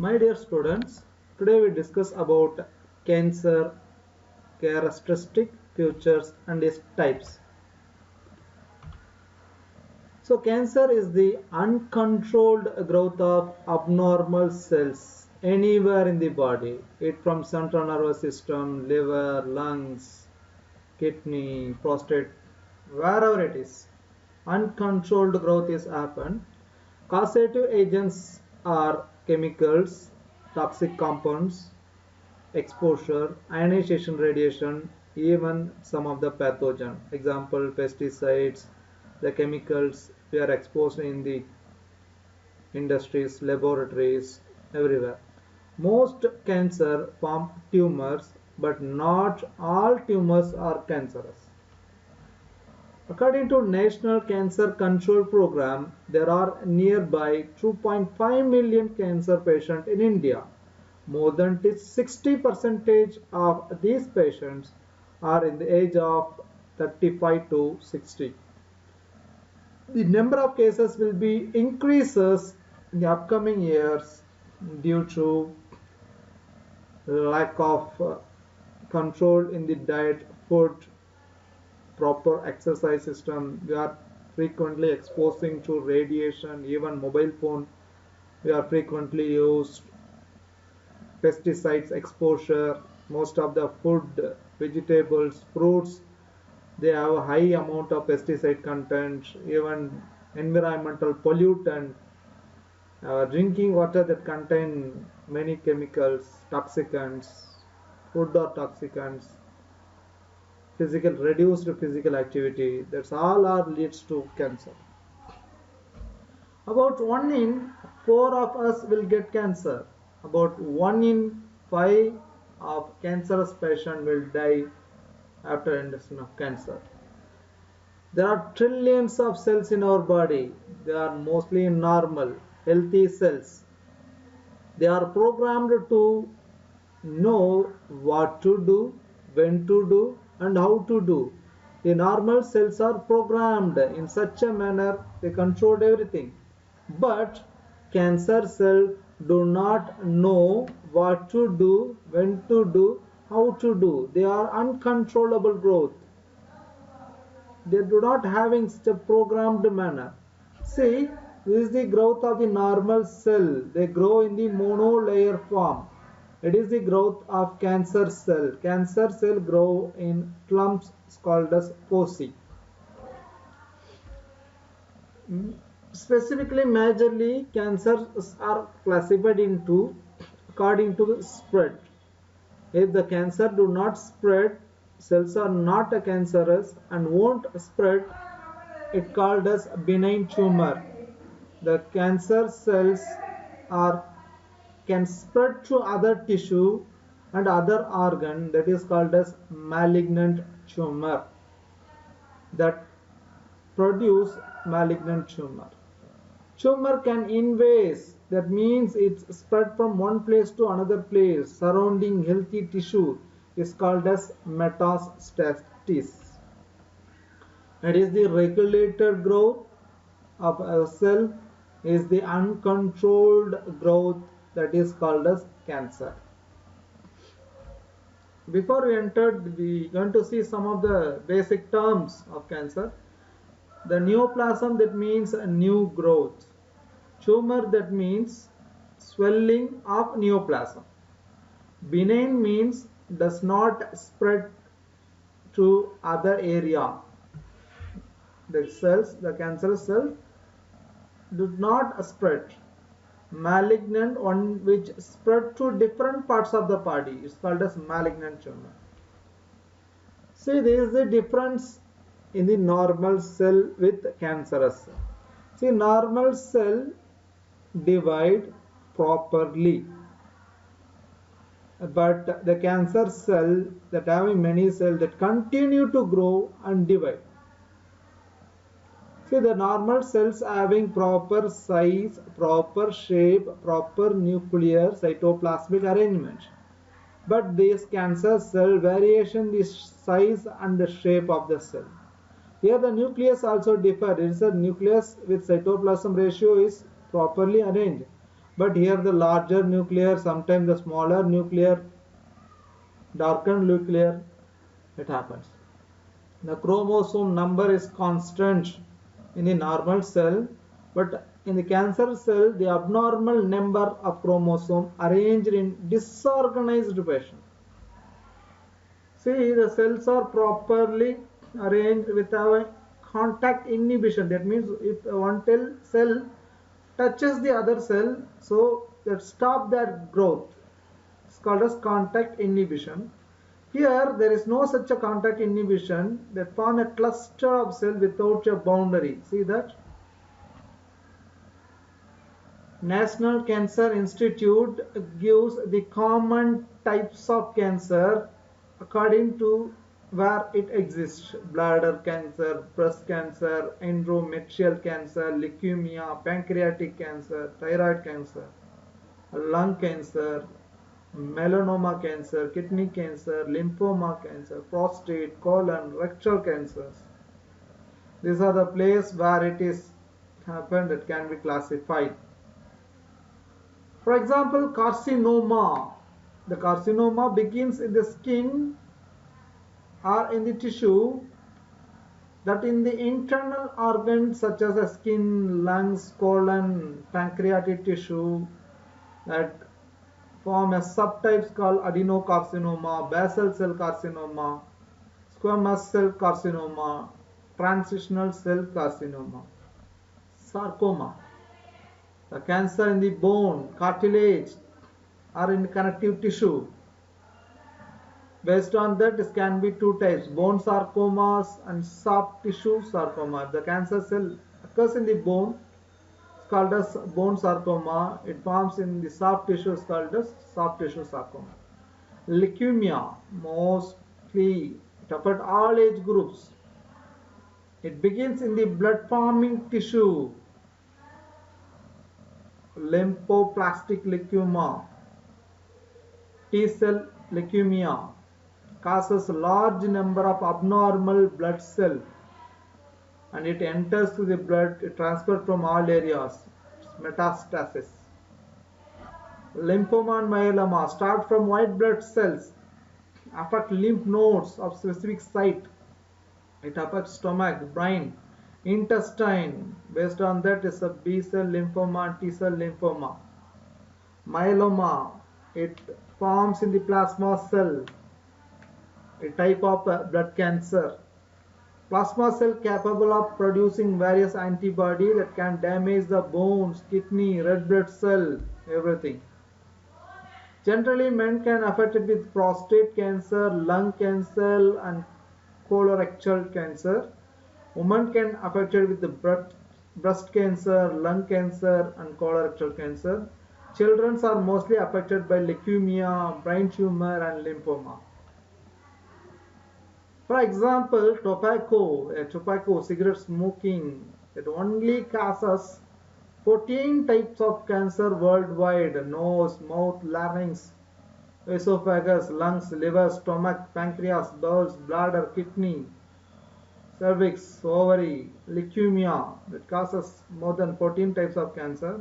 My dear students, today we discuss about cancer, characteristic, features and its types. So cancer is the uncontrolled growth of abnormal cells anywhere in the body, it from central nervous system, liver, lungs, kidney, prostate, wherever it is. Uncontrolled growth is happen. Causative agents are chemicals, toxic compounds, exposure, ionization radiation, even some of the pathogen. Example, pesticides, the chemicals we are exposed in the industries, laboratories, everywhere. Most cancer form tumors, but not all tumors are cancerous. According to National Cancer Control Program, there are nearby 2.5 million cancer patients in India. More than 60% of these patients are in the age of 35 to 60. The number of cases will be increases in the upcoming years due to lack of control in the diet, food, proper exercise system. We are frequently exposing to radiation, even mobile phone. We are frequently used pesticides exposure. Most of the food, vegetables, fruits, they have a high amount of pesticide content, even environmental pollutant, drinking water that contain many chemicals, toxicants, food or toxicants, reduced physical activity, that's all are leads to cancer. About 1 in 4 of us will get cancer. About 1 in 5 of cancerous patient will die after induction of cancer. There are trillions of cells in our body. They are mostly normal, healthy cells. They are programmed to know what to do, when to do, and how to do. The normal cells are programmed in such a manner they control everything. But cancer cells do not know what to do, when to do, how to do. They are uncontrollable growth. They do not having such a programmed manner. See, this is the growth of the normal cell. They grow in the monolayer form. It is the growth of cancer cell. Cancer cell grow in clumps called as foci. Specifically, majorly, cancers are classified into according to spread. If the cancer do not spread, cells are not a cancerous and won't spread, it called as benign tumor. The cancer cells are can spread to other tissue and other organ, that is called as malignant tumor, that produce malignant tumor. Tumor can invade, that means it's spread from one place to another place surrounding healthy tissue, is called as metastasis. It is the regulated growth of a cell, is the uncontrolled growth, that is called as cancer. Before we entered, we are going to see some of the basic terms of cancer. The neoplasm, that means a new growth. Tumor, that means swelling of neoplasm. Benign means does not spread to other area. The cells, the cancerous cell, do not spread. Malignant, one which spread to different parts of the body, is called as malignant tumor. See, there is a difference in the normal cell with cancerous cell. See, normal cell divide properly, but the cancer cell that having many cells that continue to grow and divide. See, the normal cells having proper size, proper shape, proper nuclear cytoplasmic arrangement. But this cancer cell variation the size and the shape of the cell. Here the nucleus also differ. It is a nucleus with cytoplasm ratio is properly arranged. But here the larger nuclear, sometimes the smaller nuclear, darkened nuclear, it happens. The chromosome number is constant in the normal cell, but in the cancer cell, the abnormal number of chromosome arranged in disorganized fashion. See, the cells are properly arranged with a contact inhibition. That means if one cell touches the other cell, so that stop their growth. It's called as contact inhibition. Here there is no such a contact inhibition. They form a cluster of cells without a boundary. See that? National Cancer Institute gives the common types of cancer according to where it exists: bladder cancer, breast cancer, endometrial cancer, leukemia, pancreatic cancer, thyroid cancer, lung cancer, melanoma cancer, kidney cancer, lymphoma cancer, prostate, colon, rectal cancers. These are the places where it is happened that can be classified. For example, carcinoma. The carcinoma begins in the skin or in the tissue that in the internal organs such as the skin, lungs, colon, pancreatic tissue that form a subtypes called adenocarcinoma, basal cell carcinoma, squamous cell carcinoma, transitional cell carcinoma, sarcoma. The cancer in the bone, cartilage, or in connective tissue. Based on that, it can be two types: bone sarcomas and soft tissue sarcoma. The cancer cell occurs in the bone, it's called as bone sarcoma. It forms in the soft tissue, it's called as soft tissue sarcoma. Leukemia, mostly it affects all age groups. It begins in the blood forming tissue. Lymphoblastic leukemia, T-cell leukemia causes large number of abnormal blood cells and it enters through the blood, it transfers from all areas. It's metastasis. Lymphoma and myeloma start from white blood cells, affect lymph nodes of specific site. It affects stomach, brain, intestine. Based on that is a B-cell lymphoma and T-cell lymphoma. Myeloma, it forms in the plasma cell, a type of blood cancer. Plasma cell capable of producing various antibodies that can damage the bones, kidney, red blood cell, everything. Generally, men can affected with prostate cancer, lung cancer, and colorectal cancer. Women can affected with the breast cancer, lung cancer, and colorectal cancer. Children are mostly affected by leukemia, brain tumor, and lymphoma. For example, tobacco, cigarette smoking, it only causes 14 types of cancer worldwide: nose, mouth, larynx, esophagus, lungs, liver, stomach, pancreas, bowels, bladder, kidney, cervix, ovary, leukemia. It causes more than 14 types of cancer.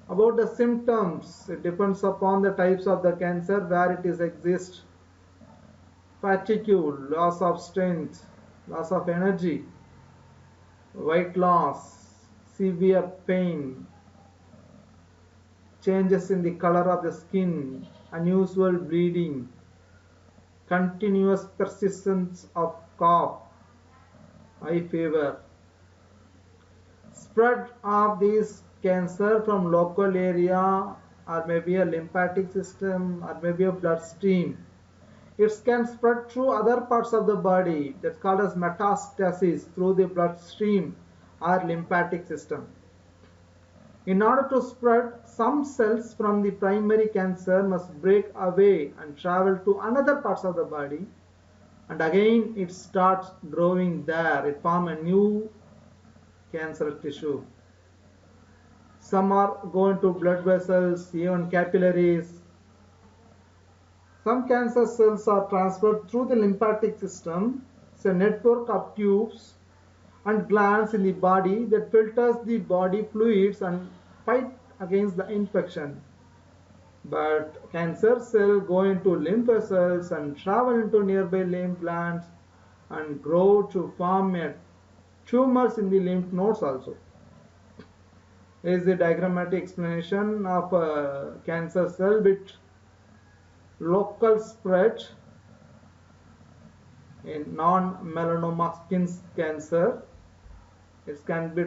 About the symptoms, it depends upon the types of the cancer where it is exists. Fatigue, loss of strength, loss of energy, weight loss, severe pain, changes in the color of the skin, unusual bleeding, continuous persistence of cough, high fever. Spread of this cancer from local area or maybe a lymphatic system or maybe a bloodstream. It can spread through other parts of the body, that's called as metastasis, through the bloodstream or lymphatic system. In order to spread, some cells from the primary cancer must break away and travel to another parts of the body, and again it starts growing there. It forms a new cancer tissue. Some are going to blood vessels, even capillaries. Some cancer cells are transferred through the lymphatic system. It's a network of tubes and glands in the body that filters the body fluids and fight against the infection. But cancer cell go into lymph vessels and travel into nearby lymph glands and grow to form a tumors in the lymph nodes also. Is the diagrammatic explanation of cancer cell with local spread in non-melanoma skin cancer. It can be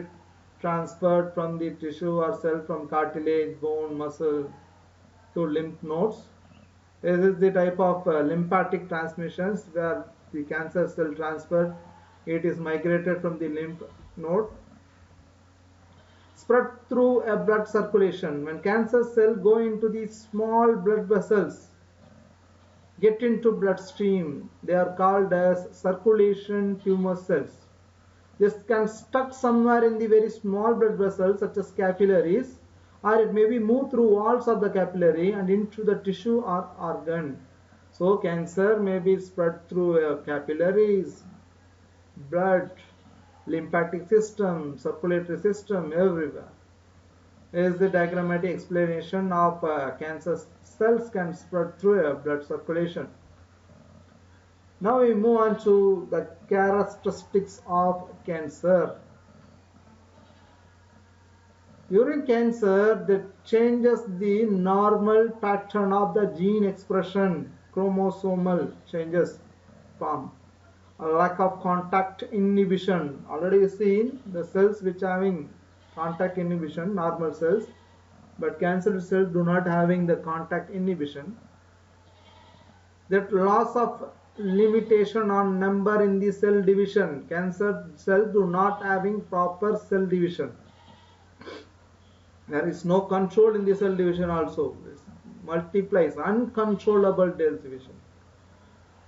transferred from the tissue or cell from cartilage, bone, muscle to lymph nodes. This is the type of lymphatic transmissions where the cancer cell transferred. It is migrated from the lymph node, spread through a blood circulation. When cancer cell go into the small blood vessels, get into bloodstream, they are called as circulation tumor cells. This can stuck somewhere in the very small blood vessels such as capillaries, or it may be moved through walls of the capillary and into the tissue or organ. So cancer may be spread through capillaries, blood, lymphatic system, circulatory system, everywhere. Is the diagrammatic explanation of cancer cells can spread through blood circulation. Now we move on to the characteristics of cancer. During cancer, that changes the normal pattern of the gene expression, chromosomal changes form. A lack of contact inhibition. Already seen the cells which having contact inhibition, normal cells, but cancer cells do not having the contact inhibition. That loss of limitation on number in the cell division. Cancer cells do not having proper cell division. There is no control in the cell division also. It multiplies, uncontrollable division.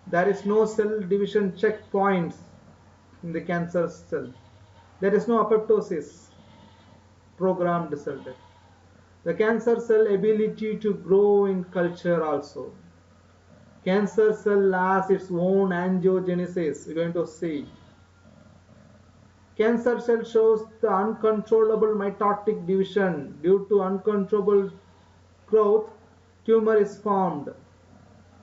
There is no cell division checkpoints in the cancer cell. There is no apoptosis, programmed cell death. The cancer cell ability to grow in culture also. Cancer cell has its own angiogenesis. We're going to see. Cancer cell shows the uncontrollable mitotic division. Due to uncontrollable growth, tumor is formed.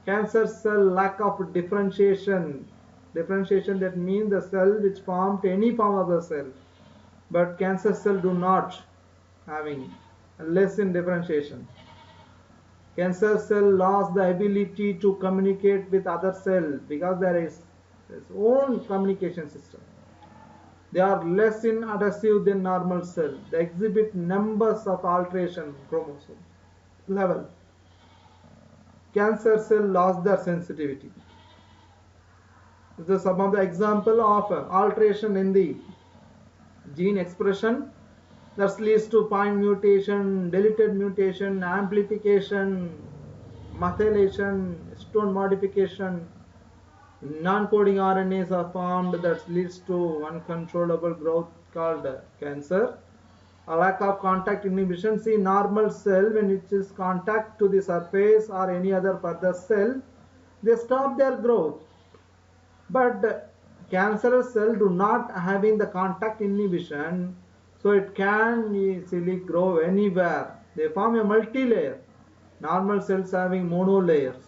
Cancer cell lack of differentiation. Differentiation, that means the cell which formed any form of the cell. But cancer cell do not having less in differentiation. Cancer cell lost the ability to communicate with other cell because there is its own communication system. They are less in adhesive than normal cell. They exhibit numbers of alteration chromosome level. Cancer cell lost their sensitivity. This is some of the example of alteration in the gene expression that leads to point mutation, deleted mutation, amplification, methylation, stone modification. Non-coding RNAs are formed that leads to uncontrollable growth called cancer. A lack of contact inhibition. See, normal cell, when it is contact to the surface or any other further cell, they stop their growth. But cancerous cell do not having the contact inhibition, so it can easily grow anywhere. They form a multi-layer. Normal cells having monolayers.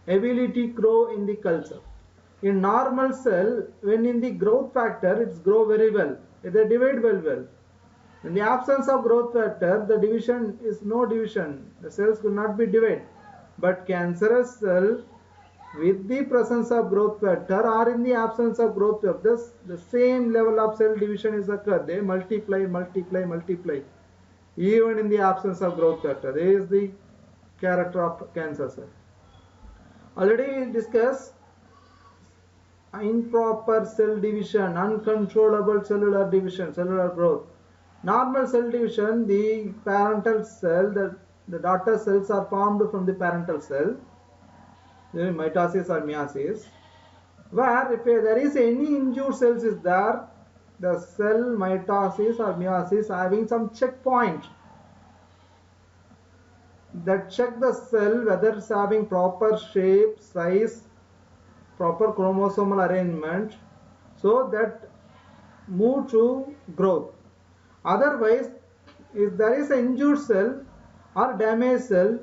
Ability grow in the culture. In normal cell, when in the growth factor, it's grow very well. They divide very well. In the absence of growth factor, the division is no division. The cells could not be divided. But cancerous cell, with the presence of growth factor or in the absence of growth factor, the same level of cell division is occurred. They multiply, multiply, multiply. Even in the absence of growth factor. This is the character of cancer cell. Already discussed improper cell division, uncontrollable cellular division, cellular growth. Normal cell division, the parental cell, the daughter cells are formed from the parental cell, the mitosis or meiosis, where if there is any injured cells is there, the cell mitosis or meiosis having some checkpoint that check the cell whether it's having proper shape, size, proper chromosomal arrangement, so that move to growth. Otherwise, if there is an injured cell or damaged cell,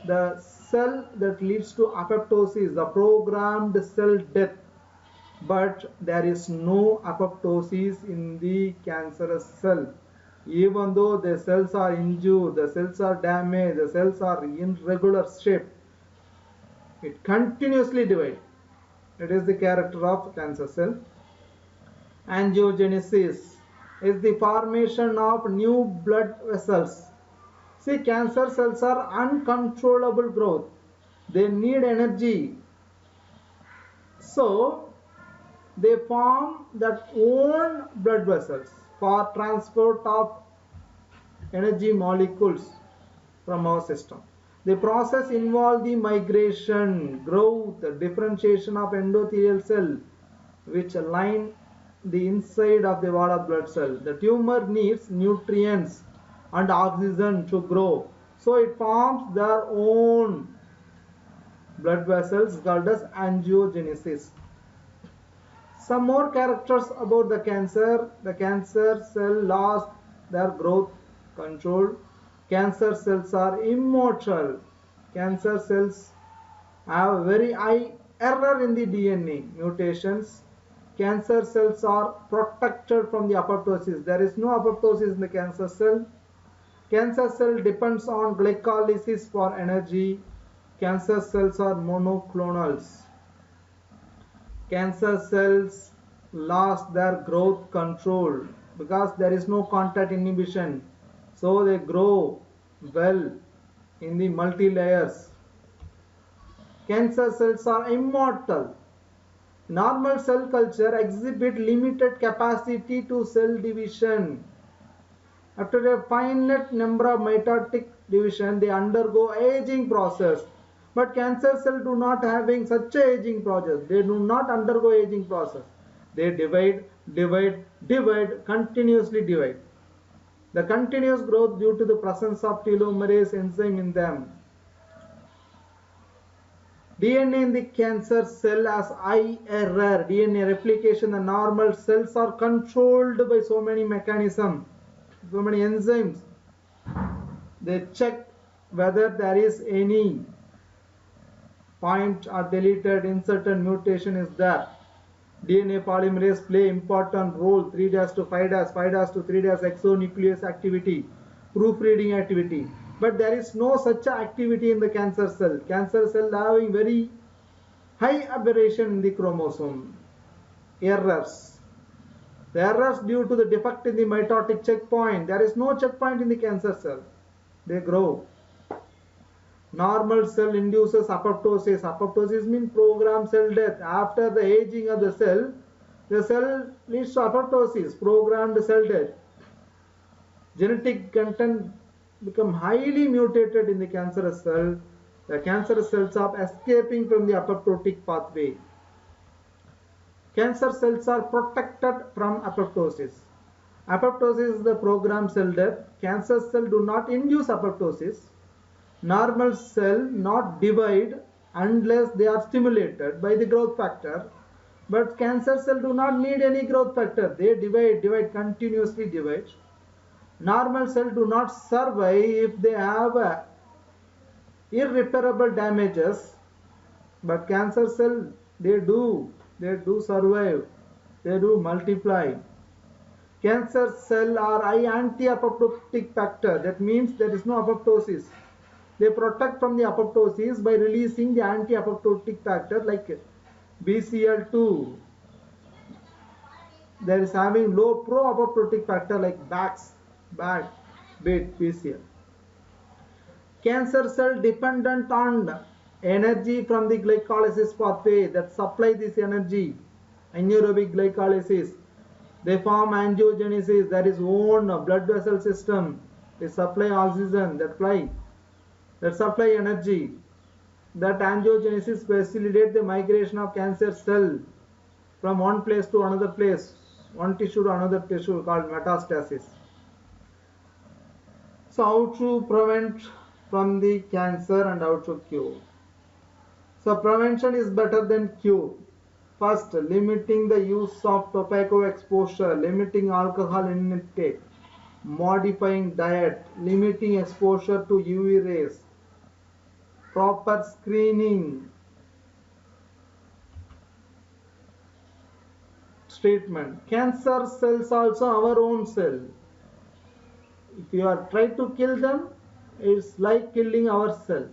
the cell that leads to apoptosis, the programmed cell death, but there is no apoptosis in the cancerous cell. Even though the cells are injured, the cells are damaged, the cells are in irregular shape, it continuously divides. It is the character of cancer cell. Angiogenesis is the formation of new blood vessels. See, cancer cells are uncontrollable growth. They need energy. So, they form that own blood vessels for transport of energy molecules from our system. The process involves the migration, growth, differentiation of endothelial cell which line the inside of the wall of blood cell. The tumor needs nutrients and oxygen to grow. So it forms their own blood vessels called as angiogenesis. Some more characters about the cancer. The cancer cell lost their growth control. Cancer cells are immortal. Cancer cells have very high error in the DNA mutations. Cancer cells are protected from the apoptosis. There is no apoptosis in the cancer cell. Cancer cell depends on glycolysis for energy. Cancer cells are monoclonals. Cancer cells lost their growth control because there is no contact inhibition. So they grow well in the multi-layers. Cancer cells are immortal. Normal cell culture exhibit limited capacity to cell division. After a finite number of mitotic division, they undergo aging process. But cancer cells do not having such a aging process. They do not undergo aging process. They divide, continuously divide. The continuous growth due to the presence of telomerase enzyme in them. DNA in the cancer cell has high error. DNA replication, the normal cells are controlled by so many mechanisms, so many enzymes. They check whether there is any point or deleted inserted mutation is there. DNA polymerase play important role. 3' to 5', 5' to 3' exonuclease activity, proofreading activity. But there is no such activity in the cancer cell. Cancer cell having very high aberration in the chromosome. Errors. The errors due to the defect in the mitotic checkpoint. There is no checkpoint in the cancer cell. They grow. Normal cell induces apoptosis. Apoptosis means programmed cell death. After the aging of the cell leads to apoptosis, programmed cell death. Genetic content become highly mutated in the cancerous cell. The cancerous cells are escaping from the apoptotic pathway. Cancer cells are protected from apoptosis. Apoptosis is the programmed cell death. Cancer cells do not induce apoptosis. Normal cell not divide unless they are stimulated by the growth factor. But cancer cell do not need any growth factor. They divide, continuously divide. Normal cell do not survive if they have irreparable damages. But cancer cell, they do survive. They do multiply. Cancer cell are high anti-apoptotic factor. That means there is no apoptosis. They protect from the apoptosis by releasing the anti-apoptotic factor like BCL2. There is having low pro-apoptotic factor like BCL. Cancer cell dependent on energy from the glycolysis pathway that supply this energy. Anaerobic glycolysis. They form angiogenesis. There is own blood vessel system. They supply oxygen that supply energy. That angiogenesis facilitates the migration of cancer cell from one place to another place, one tissue to another tissue called metastasis. So how to prevent from the cancer and how to cure? So prevention is better than cure. First, limiting the use of tobacco exposure, limiting alcohol intake. modifying diet, limiting exposure to UV rays, proper screening, treatment. Cancer cells also our own cell. If you are trying to kill them, it's like killing ourselves.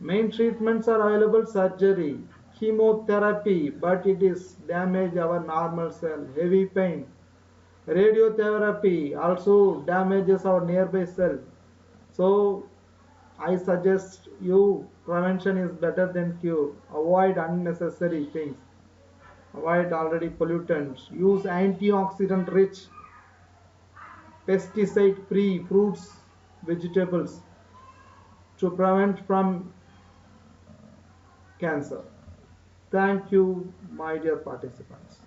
Main treatments are available: surgery, chemotherapy, but it is damage our normal cell, heavy pain. Radiotherapy also damages our nearby cell. So I suggest you prevention is better than cure. Avoid unnecessary things. Avoid already pollutants. Use antioxidant rich, pesticide free fruits, vegetables to prevent from cancer. Thank you, my dear participants.